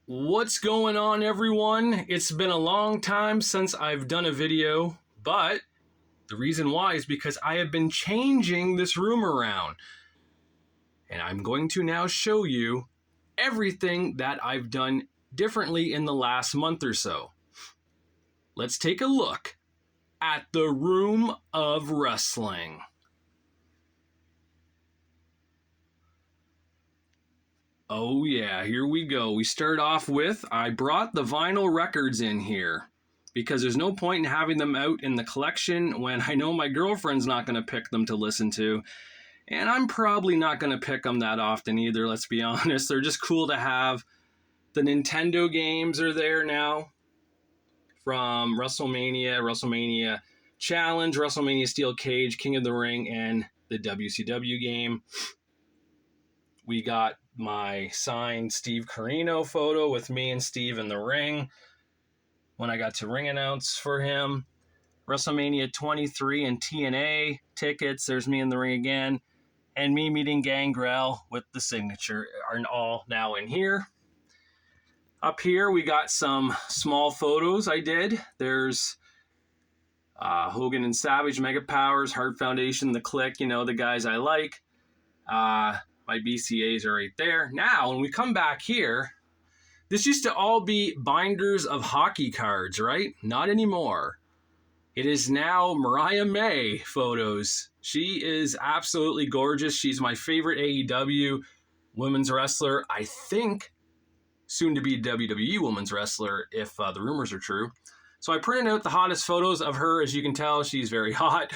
What's going on, everyone? It's been a long time since I've done a video, but the reason why is because I have been changing this room around. And I'm going to now show you everything that I've done differently in the last month or so. Let's take a look at the Room of Wrestling. Oh yeah, here we go. We start off with, I brought the vinyl records in here because there's no point in having them out in the collection when I know my girlfriend's not going to pick them to listen to. And I'm probably not going to pick them that often either, let's be honest. They're just cool to have. The Nintendo games are there now from WrestleMania Challenge, WrestleMania Steel Cage, King of the Ring, and the WCW game. We got my signed Steve Corino photo with me and Steve in the ring when I got to ring announce for him. WrestleMania 23 and TNA tickets. There's me in the ring again. And me meeting Gangrel with the signature are all now in here. Up here, we got some small photos I did. There's Hogan and Savage, Mega Powers, Hart Foundation, The Click, the guys I like. My BCAs are right there. Now, when we come back here, this used to all be binders of hockey cards, right? Not anymore. It is now Mariah May photos. She is absolutely gorgeous. She's my favorite AEW women's wrestler. I think soon to be WWE women's wrestler if the rumors are true. So I printed out the hottest photos of her. As you can tell, she's very hot.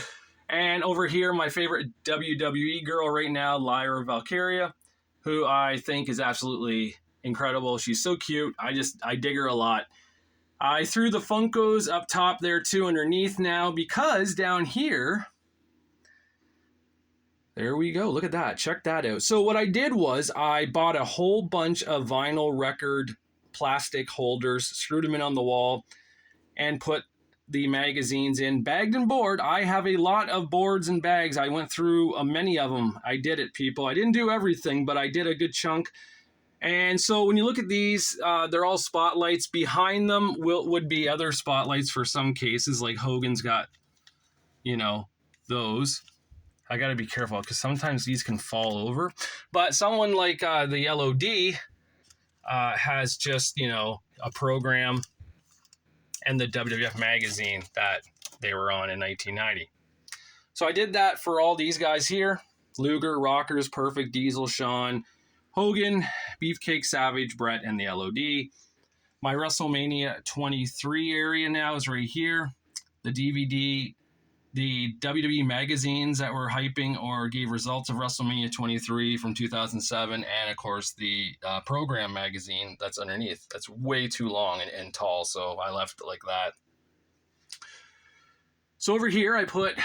And over here, my favorite WWE girl right now, Lyra Valkyria, who I think is absolutely incredible. She's so cute. I dig her a lot. I threw the Funkos up top there too underneath now because down here, there we go. Look at that. Check that out. So what I did was I bought a whole bunch of vinyl record plastic holders, screwed them in on the wall, and put the magazines in, bagged and board. I have a lot of boards and bags. I went through many of them. I did it, people. I didn't do everything, but I did a good chunk. And so when you look at these, they're all spotlights. Behind them would be other spotlights for some cases, like Hogan's got, those. I got to be careful because sometimes these can fall over. But someone like the LOD has just, a program and the WWF magazine that they were on in 1990. So I did that for all these guys here. Luger, Rockers, Perfect, Diesel, Shawn, Hogan, Beefcake, Savage, Brett, and the LOD. My WrestleMania 23 area now is right here. The DVD, the WWE magazines that were hyping or gave results of WrestleMania 23 from 2007, and of course the program magazine that's underneath. That's way too long and tall, so I left it like that. So over here I put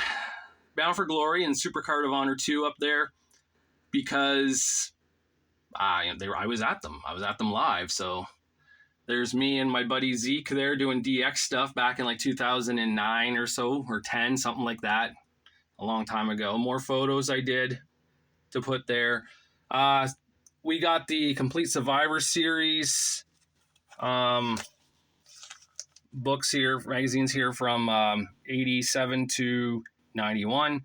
Bound for Glory and Supercard of Honor 2 up there because I was at them. I was at them live, so there's me and my buddy Zeke there doing DX stuff back in like 2009 or so, or 10, something like that, a long time ago. More photos I did to put there. We got the Complete Survivor Series books here, magazines here from 87 to 91.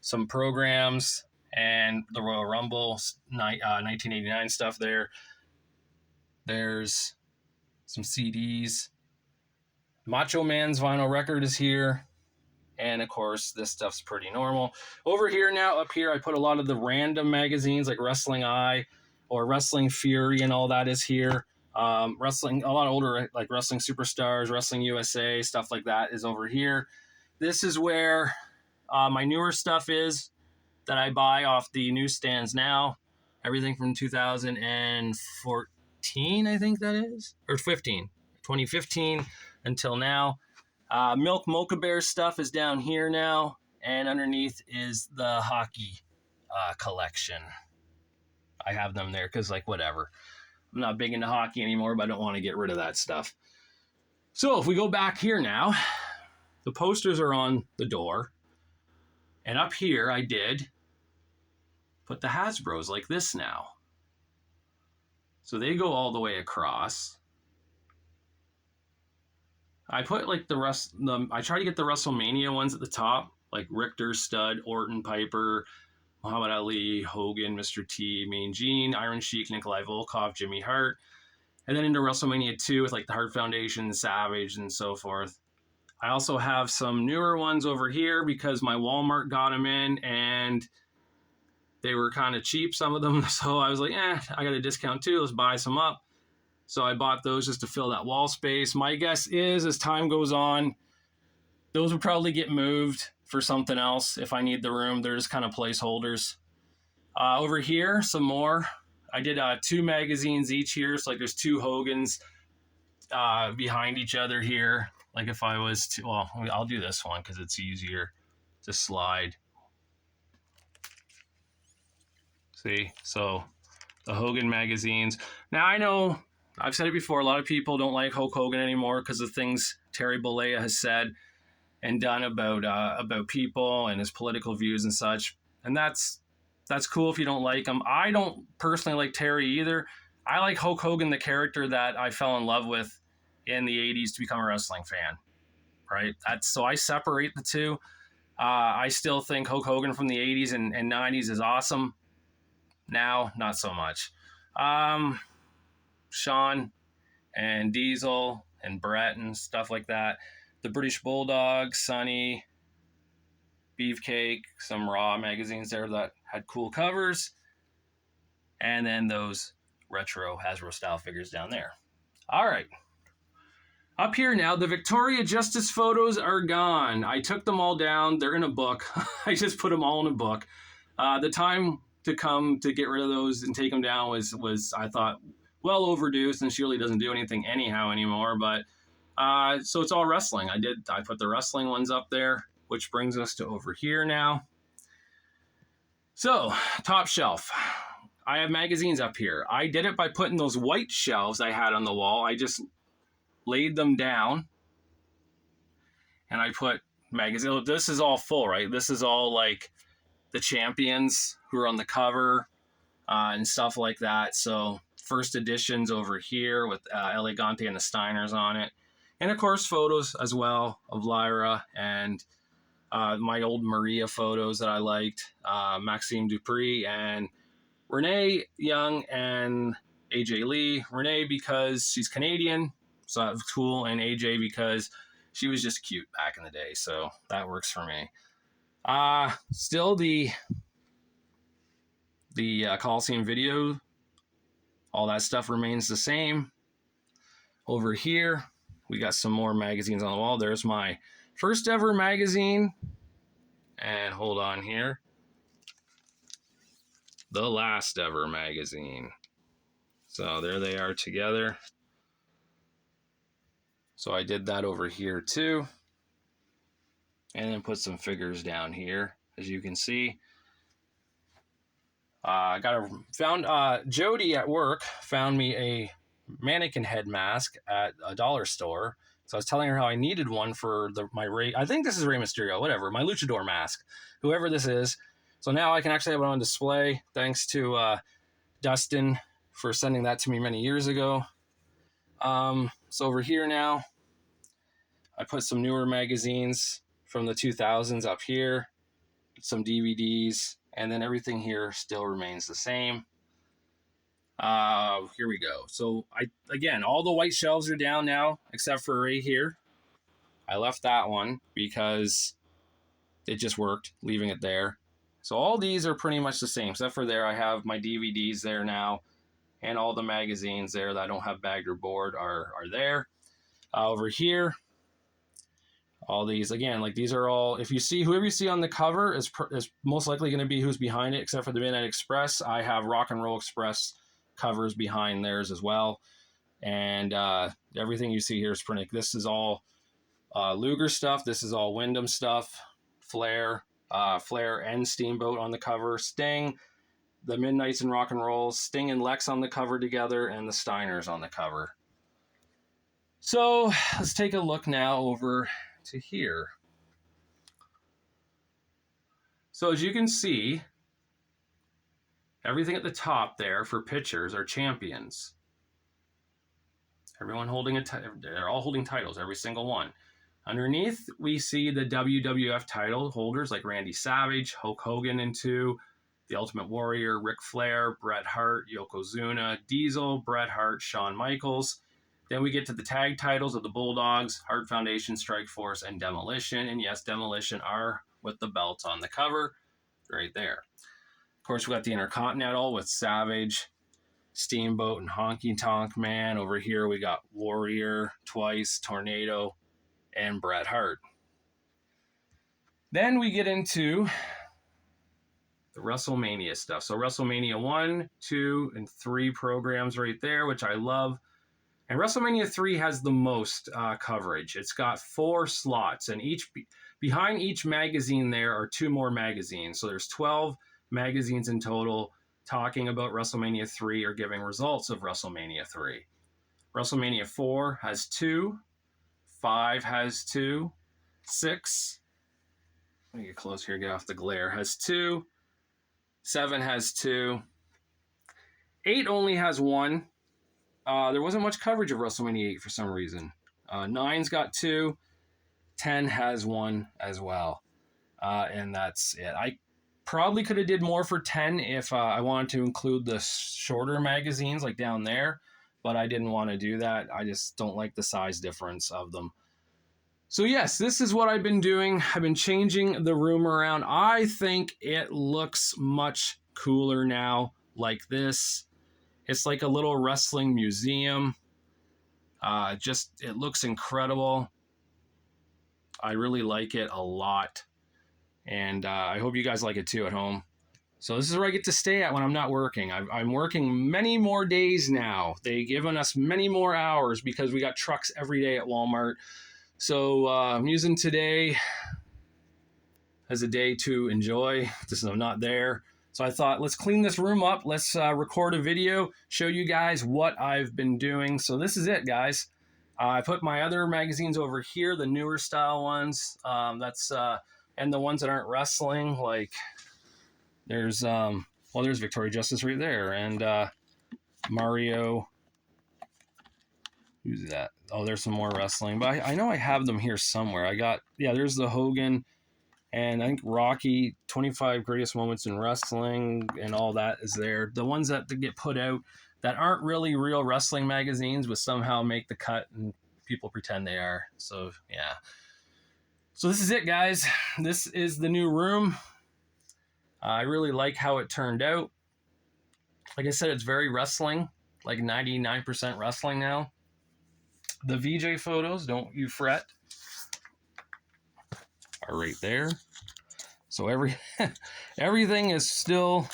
Some programs and the Royal Rumble 1989 stuff there. There's some CDs. Macho Man's vinyl record is here. And of course, this stuff's pretty normal. Over here now, up here, I put a lot of the random magazines like Wrestling Eye or Wrestling Fury and all that is here. Wrestling, a lot older, like Wrestling Superstars, Wrestling USA, stuff like that is over here. This is where my newer stuff is that I buy off the newsstands now. Everything from 2014. I think that is, or 2015 until now. Milk Mocha Bear stuff is down here now, and underneath is the hockey collection. I have them there because, whatever. I'm not big into hockey anymore, but I don't want to get rid of that stuff. So if we go back here now, the posters are on the door, and up here I did put the Hasbros like this now. So they go all the way across. I put like I try to get the WrestleMania ones at the top, like Richter, Stud, Orton, Piper, Muhammad Ali, Hogan, Mr. T, Mean Gene, Iron Sheik, Nikolai Volkov, Jimmy Hart, and then into WrestleMania 2 with like the Hart Foundation, Savage, and so forth. I also have some newer ones over here because my Walmart got them in and they were kind of cheap, some of them. So I was like, I got a discount too. Let's buy some up. So I bought those just to fill that wall space. My guess is as time goes on, those will probably get moved for something else if I need the room. They're just kind of placeholders. Over here, some more. I did 2 magazines each here. So like there's 2 Hogans behind each other here. Like if I was to, well, I'll do this one because it's easier to slide. See, so the Hogan magazines. Now I know I've said it before, a lot of people don't like Hulk Hogan anymore because of things Terry Bollea has said and done about people and his political views and such. And that's cool if you don't like him. I don't personally like Terry either. I like Hulk Hogan, the character that I fell in love with in the 80s to become a wrestling fan, right? So I separate the two. I still think Hulk Hogan from the 80s and 90s is awesome. Now, not so much. Shawn and Diesel and Brett and stuff like that. The British Bulldog, Sonny, Beefcake, some Raw magazines there that had cool covers. And then those retro Hasbro style figures down there. All right. Up here now, the Victoria Justice photos are gone. I took them all down. They're in a book. I just put them all in a book. The time to come to get rid of those and take them down was I thought, well overdue since she really doesn't do anything anyhow anymore. But so it's all wrestling. I put the wrestling ones up there, which brings us to over here now. So, top shelf. I have magazines up here. I did it by putting those white shelves I had on the wall. I just laid them down and I put magazines. This is all full, right? This is all like the champions who are on the cover and stuff like that. So first editions over here with Elegante and the Steiners on it. And of course, photos as well of Lyra and my old Maria photos that I liked, Maxime Dupree and Renee Young and AJ Lee. Renee because she's Canadian, so that was cool, and AJ because she was just cute back in the day, so that works for me. Still the Coliseum video, all that stuff remains the same. Over here, we got some more magazines on the wall. There's my first ever magazine, and hold on here, the last ever magazine. So there they are together. So I did that over here too. And then put some figures down here, as you can see. Jody at work found me a mannequin head mask at a dollar store. So I was telling her how I needed one for my Rey. I think this is Rey Mysterio, whatever, my luchador mask, whoever this is. So now I can actually have it on display, thanks to Dustin for sending that to me many years ago. So over here now, I put some newer magazines from the 2000s up here, some DVDs, and then everything here still remains the same. Here we go. So again, all the white shelves are down now, except for right here. I left that one because it just worked, leaving it there. So all these are pretty much the same, except for there I have my DVDs there now, and all the magazines there that I don't have bagged or board are there. Over here, all these, again, like these are all, if you see, whoever you see on the cover is most likely going to be who's behind it, except for the Midnight Express. I have Rock and Roll Express covers behind theirs as well. And everything you see here is pretty, this is all Luger stuff. This is all Wyndham stuff, Flair and Steamboat on the cover, Sting, the Midnights and Rock and Rolls, Sting and Lex on the cover together, and the Steiners on the cover. So let's take a look now over to here. So as you can see, everything at the top there for pictures are champions. Everyone holding they're all holding titles, every single one. Underneath, we see the WWF title holders like Randy Savage, Hulk Hogan in 2, The Ultimate Warrior, Ric Flair, Bret Hart, Yokozuna, Diesel, Bret Hart, Shawn Michaels. Then we get to the tag titles of the Bulldogs, Hart Foundation, Strikeforce, and Demolition. And yes, Demolition are with the belts on the cover right there. Of course, we got the Intercontinental with Savage, Steamboat, and Honky Tonk Man. Over here, we got Warrior, Twice, Tornado, and Bret Hart. Then we get into the WrestleMania stuff. So WrestleMania 1, 2, and 3 programs right there, which I love. And WrestleMania 3 has the most coverage. It's got 4 slots, and behind each magazine there are 2 more magazines. So there's 12 magazines in total talking about WrestleMania 3 or giving results of WrestleMania 3. WrestleMania 4 has 2. 5 has 2. 6, let me get close here, get off the glare, has 2. 7 has 2. 8 only has 1. There wasn't much coverage of WrestleMania 8 for some reason. 9's got 2. 10 has 1 as well. And that's it. I probably could have did more for 10 if I wanted to include the shorter magazines like down there, but I didn't want to do that. I just don't like the size difference of them. So yes, this is what I've been doing. I've been changing the room around. I think it looks much cooler now like this. It's like a little wrestling museum. It looks incredible. I really like it a lot. And I hope you guys like it too at home. So this is where I get to stay at when I'm not working. I'm working many more days now. They've given us many more hours because we got trucks every day at Walmart. So I'm using today as a day to enjoy. I'm not there. So I thought, let's clean this room up. Let's record a video, show you guys what I've been doing. So this is it, guys. I put my other magazines over here, the newer style ones. And the ones that aren't wrestling, like there's Victoria Justice right there, and Mario. Who's that? Oh, there's some more wrestling, but I know I have them here somewhere. There's the Hogan, and I think Rocky 25 Greatest Moments in Wrestling, and all that is there. The ones that get put out that aren't really real wrestling magazines, but somehow make the cut and people pretend they are. So yeah. So this is it, guys. This is the new room. I really like how it turned out. Like I said, it's very wrestling, like 99% wrestling now. The VJ photos, don't you fret, are right there. So everything is still,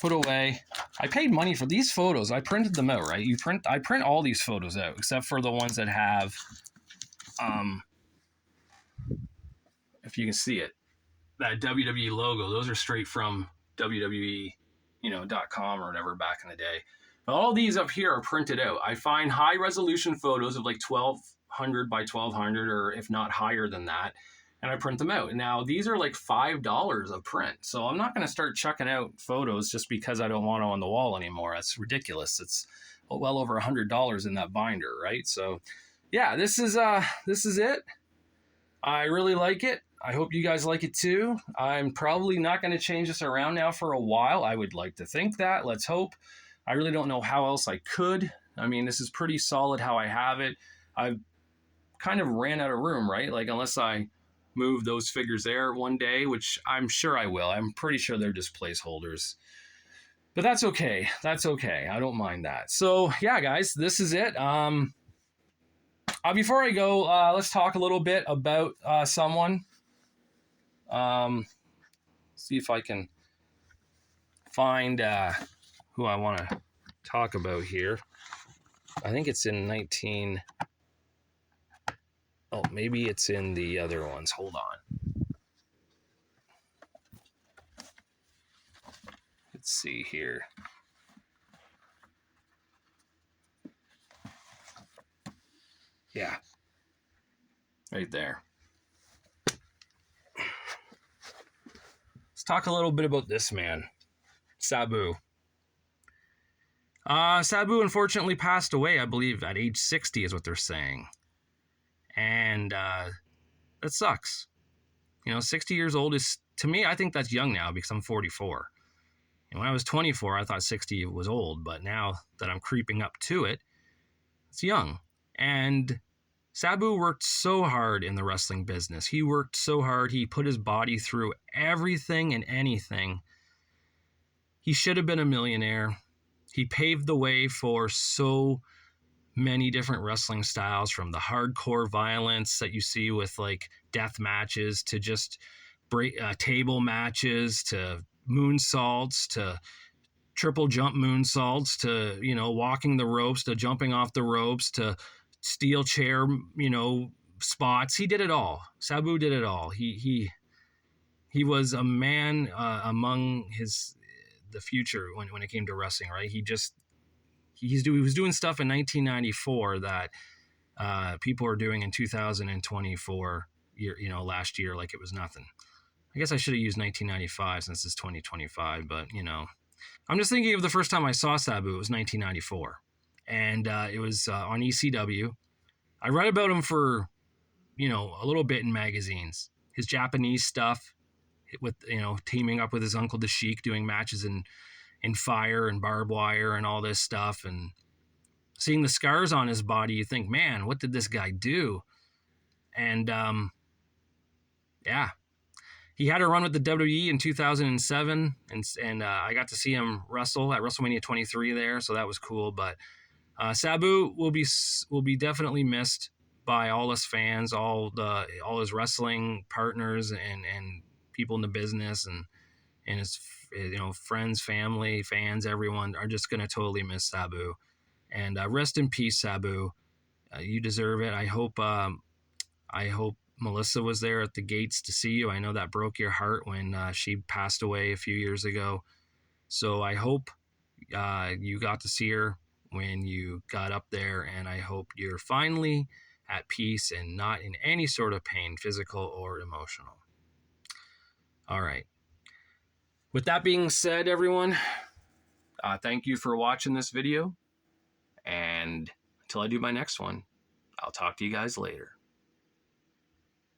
put away. I paid money for these photos. I printed them out, right? I print all these photos out, except for the ones that have, if you can see it, that WWE logo. Those are straight from WWE, .com or whatever back in the day. But all these up here are printed out. I find high resolution photos of like 1200 by 1200, or if not higher than that, and I print them out. Now, these are like $5 a print. So I'm not going to start chucking out photos just because I don't want them on the wall anymore. That's ridiculous. It's well over $100 in that binder, right? So yeah, this is it. I really like it. I hope you guys like it too. I'm probably not going to change this around now for a while. I would like to think that. Let's hope. I really don't know how else I could. I mean, this is pretty solid how I have it. I've kind of ran out of room, right? Like, unless I move those figures there one day, which I'm sure I will. I'm pretty sure they're just placeholders. But that's okay. That's okay. I don't mind that. So, yeah, guys, this is it. Before I go, let's talk a little bit about someone. See if I can find who I want to talk about here. I think it's in maybe it's in the other ones. Hold on. Let's see here. Yeah. Right there. Let's talk a little bit about this man, Sabu. Sabu unfortunately passed away, I believe, at age 60 is what they're saying. And that sucks. 60 years old is, to me, I think that's young now because I'm 44. And when I was 24, I thought 60 was old, but now that I'm creeping up to it, it's young. And Sabu worked so hard in the wrestling business. He worked so hard. He put his body through everything and anything. He should have been a millionaire. He paved the way for so many different wrestling styles, from the hardcore violence that you see with like death matches to just table matches to moonsaults to triple jump moonsaults to walking the ropes to jumping off the ropes to steel chair spots. He did it all. Sabu did it all. He was a man among the future when it came to wrestling, right? He was doing stuff in 1994 that people are doing in 2024, last year, like it was nothing. I guess I should have used 1995 since it's 2025, but I'm just thinking of the first time I saw Sabu. It was 1994, and it was on ECW. I read about him for a little bit in magazines. His Japanese stuff, with teaming up with his uncle the Sheik, doing matches in fire and barbed wire and all this stuff, and seeing the scars on his body, you think, man, what did this guy do? And yeah, he had a run with the WWE in 2007, and I got to see him wrestle at WrestleMania 23 there, so that was cool. But Sabu will be definitely missed by all us fans, all his wrestling partners and people in the business, and his friends, family, fans, everyone are just going to totally miss Sabu. And rest in peace, Sabu. You deserve it. I hope Melissa was there at the gates to see you. I know that broke your heart when she passed away a few years ago. So I hope you got to see her when you got up there, and I hope you're finally at peace and not in any sort of pain, physical or emotional. All right. With that being said, everyone, thank you for watching this video. And until I do my next one, I'll talk to you guys later.